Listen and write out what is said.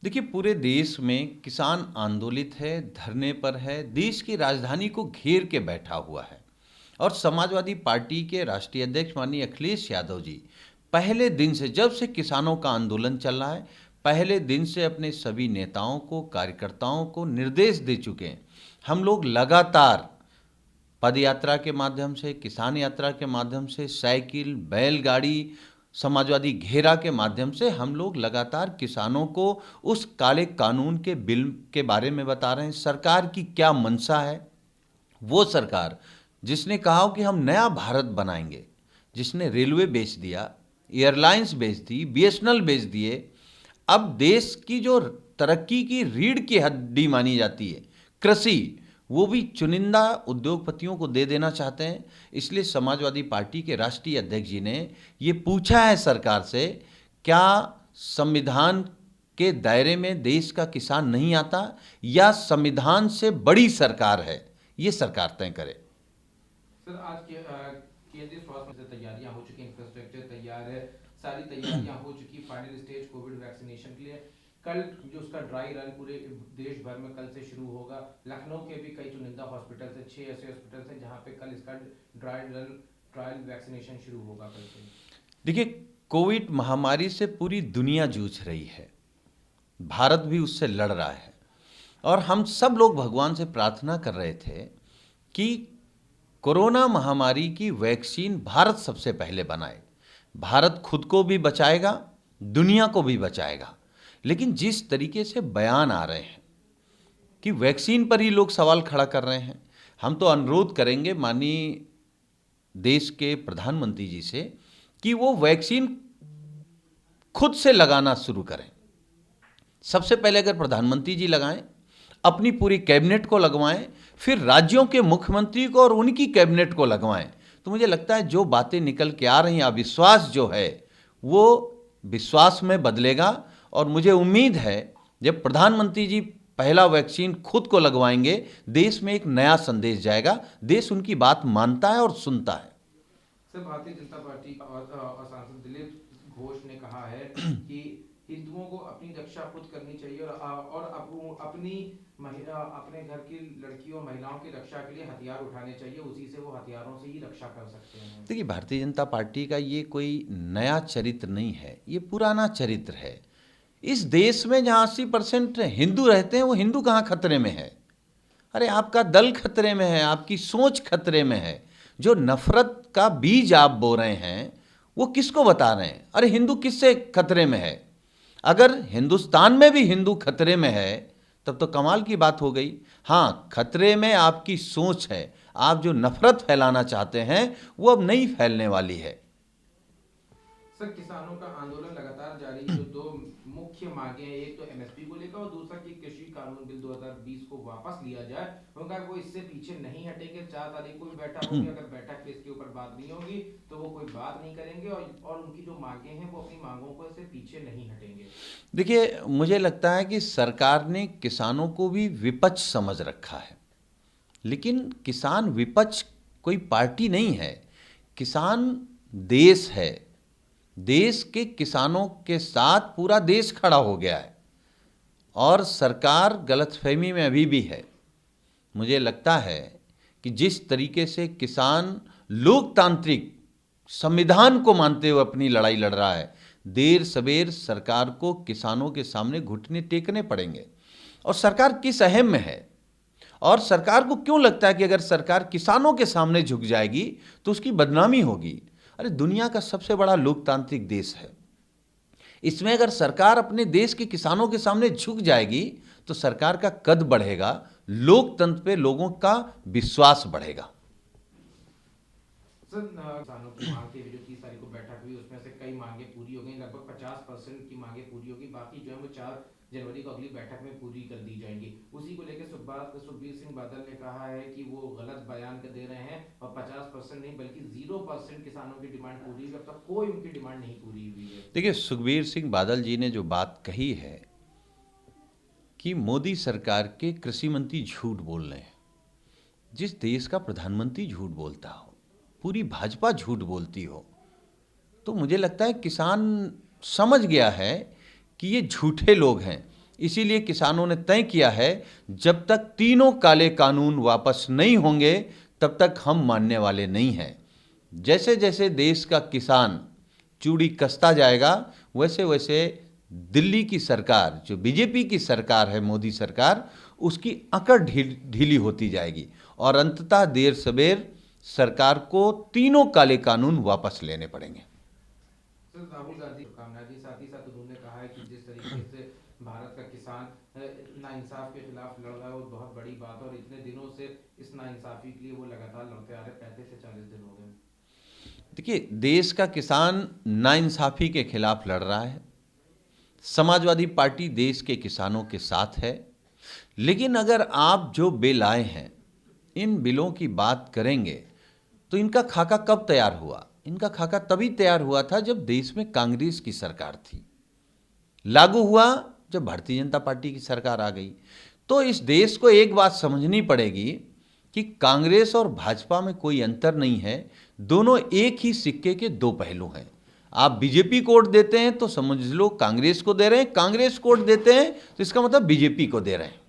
देखिए, पूरे देश में किसान आंदोलित है, धरने पर है, देश की राजधानी को घेर के बैठा हुआ है। और समाजवादी पार्टी के राष्ट्रीय अध्यक्ष माननीय अखिलेश यादव जी पहले दिन से, जब से किसानों का आंदोलन चल रहा है, पहले दिन से अपने सभी नेताओं को, कार्यकर्ताओं को निर्देश दे चुके हैं। हम लोग लगातार पद यात्रा के माध्यम से, किसान यात्रा के माध्यम से, साइकिल, बैलगाड़ी, समाजवादी घेरा के माध्यम से हम लोग लगातार किसानों को उस काले कानून के बिल के बारे में बता रहे हैं, सरकार की क्या मंशा है। वो सरकार जिसने कहा हो कि हम नया भारत बनाएंगे, जिसने रेलवे बेच दिया, एयरलाइंस बेच दी, बीएसएनएल बेच दिए, अब देश की जो तरक्की की रीढ़ की हड्डी मानी जाती है कृषि, वो भी चुनिंदा उद्योगपतियों को दे देना चाहते हैं। इसलिए समाजवादी पार्टी के राष्ट्रीय अध्यक्ष जी ने ये पूछा है सरकार से, क्या संविधान के दायरे में देश का किसान नहीं आता, या संविधान से बड़ी सरकार है, ये सरकार तय करे। सर, आज केंद्रीय स्वास्थ्य से तैयारियां हो चुकी, इंफ्रास्ट्रक्चर तैयार है, सारी तैयारियां हो चुकी फाइनल स्टेज कोविड वैक्सीनेशन के लिए। कल जो उसका ड्राई रन पूरे देश भर में कल से शुरू होगा। लखनऊ के भी कई चुनिंदा हॉस्पिटल से 6 ऐसे हॉस्पिटल हैं जहां पे कल इसका ड्राई रन ट्रायल वैक्सीनेशन शुरू होगा कल से। देखिए, कोविड महामारी से पूरी दुनिया जूझ रही है, भारत भी उससे लड़ रहा है, और हम सब लोग भगवान से प्रार्थना कर रहे थे कि कोरोना महामारी की वैक्सीन भारत सबसे पहले बनाए। भारत खुद को भी बचाएगा, दुनिया को भी बचाएगा। लेकिन जिस तरीके से बयान आ रहे हैं कि वैक्सीन पर ही लोग सवाल खड़ा कर रहे हैं, हम तो अनुरोध करेंगे माननीय देश के प्रधानमंत्री जी से कि वो वैक्सीन खुद से लगाना शुरू करें। सबसे पहले अगर प्रधानमंत्री जी लगाएं, अपनी पूरी कैबिनेट को लगवाएं, फिर राज्यों के मुख्यमंत्री को और उनकी कैबिनेट को लगवाएं, तो मुझे लगता है जो बातें निकल के आ रही हैं, अविश्वास जो है वो विश्वास में बदलेगा। और मुझे उम्मीद है जब प्रधानमंत्री जी पहला वैक्सीन खुद को लगवाएंगे, देश में एक नया संदेश जाएगा, देश उनकी बात मानता है और सुनता है। सर, भारतीय जनता पार्टी और सांसद दिलीप घोष ने कहा है कि हिंदुओं को अपनी रक्षा खुद करनी चाहिए और अपने घर की लड़कियों महिलाओं की रक्षा के लिए हथियार उठाने चाहिए, उसी से वो हथियारों से ही रक्षा कर सकते हैं। देखिए, भारतीय जनता पार्टी का ये कोई नया चरित्र नहीं है, ये पुराना चरित्र है। इस देश में जहाँ 80% हिंदू रहते हैं, वो हिंदू कहाँ खतरे में है? अरे, आपका दल खतरे में है, आपकी सोच खतरे में है। जो नफरत का बीज आप बो रहे हैं, वो किसको बता रहे हैं? अरे, हिंदू किससे खतरे में है? अगर हिंदुस्तान में भी हिंदू खतरे में है, तब तो कमाल की बात हो गई। हाँ, खतरे में आपकी सोच है। आप जो नफरत फैलाना चाहते हैं, वो अब नहीं फैलने वाली है। सर, किसानों का आंदोलन लगातार जारी है। जो दो मुख्य मांगे हैं, एक तो एमएसपी को लेकर और दूसरा कि कृषि कानून बिल 2020 को वापस लिया जाए। उनका वो इससे पीछे नहीं हटेंगे। 4 तारीख को भी बैठक होगी, अगर बैठक पे इसके ऊपर बात नहीं होगी तो वो कोई बात नहीं करेंगे और उनकी जो मांगे हैं वो अपनी मांगों को से पीछे नहीं हटेंगे। देखिए, मुझे लगता है कि सरकार ने किसानों को भी विपक्ष समझ रखा है, लेकिन किसान विपक्ष कोई पार्टी नहीं है। किसान देश है। देश के किसानों के साथ पूरा देश खड़ा हो गया है, और सरकार गलतफहमी में अभी भी है। मुझे लगता है कि जिस तरीके से किसान लोकतांत्रिक संविधान को मानते हुए अपनी लड़ाई लड़ रहा है, देर सवेर सरकार को किसानों के सामने घुटने टेकने पड़ेंगे। और सरकार किस अहम में है, और सरकार को क्यों लगता है कि अगर सरकार किसानों के सामने झुक जाएगी तो उसकी बदनामी होगी? अरे, दुनिया का सबसे बड़ा लोकतांत्रिक देश है, इसमें अगर सरकार अपने देश के किसानों के सामने झुक जाएगी तो सरकार का कद बढ़ेगा, लोकतंत्र पे लोगों का विश्वास बढ़ेगा। सर, किसानों की मांग थी जो 30 तारीख को बैठक हुई, उसमें से कई मांगे पूरी हो गई। लगभग 50% की मांगे पूरी होगी, बाकी जो है वो 4 जनवरी को अगली बैठक में पूरी कर दी जाएंगी। उसी को लेकर सुखबीर सिंह बादल ने कहा है कि वो गलत बयान कर दे रहे हैं और 50% नहीं बल्कि 0% किसानों की डिमांड पूरी हुई। अब तक कोई उनकी डिमांड नहीं पूरी हुई है। देखिए, सुखबीर सिंह बादल जी ने जो बात कही है कि मोदी सरकार के कृषि मंत्री झूठ बोल रहे हैं, जिस देश का प्रधानमंत्री झूठ बोलता हो, पूरी भाजपा झूठ बोलती हो, तो मुझे लगता है किसान समझ गया है कि ये झूठे लोग हैं। इसीलिए किसानों ने तय किया है जब तक तीनों काले कानून वापस नहीं होंगे तब तक हम मानने वाले नहीं हैं। जैसे जैसे देश का किसान चूड़ी कसता जाएगा वैसे वैसे दिल्ली की सरकार, जो बीजेपी की सरकार है, मोदी सरकार, उसकी अकड़ ढीली होती जाएगी और अंततः देर सवेर सरकार को तीनों काले कानून वापस लेने पड़ेंगे। सर, राहुल गांधी शुभकामनाएं दी, साथ ही साथ उन्होंने कहा है कि जिस तरीके से भारत का किसान नाइंसाफ के खिलाफ लड़ रहा है वो बहुत बड़ी बात है और इतने दिनों से इस नाइंसाफी के लिए वो लगातार लड़ते आ रहे, 35 से 40 दिन हो गए। देखिए, देश का किसान नाइंसाफी के खिलाफ लड़ रहा है, समाजवादी पार्टी देश के किसानों के साथ है, लेकिन अगर आप जो बिल आए हैं इन बिलों की बात करेंगे तो इनका खाका कब तैयार हुआ? इनका खाका तभी तैयार हुआ था जब देश में कांग्रेस की सरकार थी, लागू हुआ जब भारतीय जनता पार्टी की सरकार आ गई। तो इस देश को एक बात समझनी पड़ेगी कि कांग्रेस और भाजपा में कोई अंतर नहीं है, दोनों एक ही सिक्के के दो पहलू हैं। आप बीजेपी को वोट देते हैं तो समझ लो कांग्रेस को दे रहे हैं, कांग्रेस को वोट देते हैं तो इसका मतलब बीजेपी को दे रहे हैं।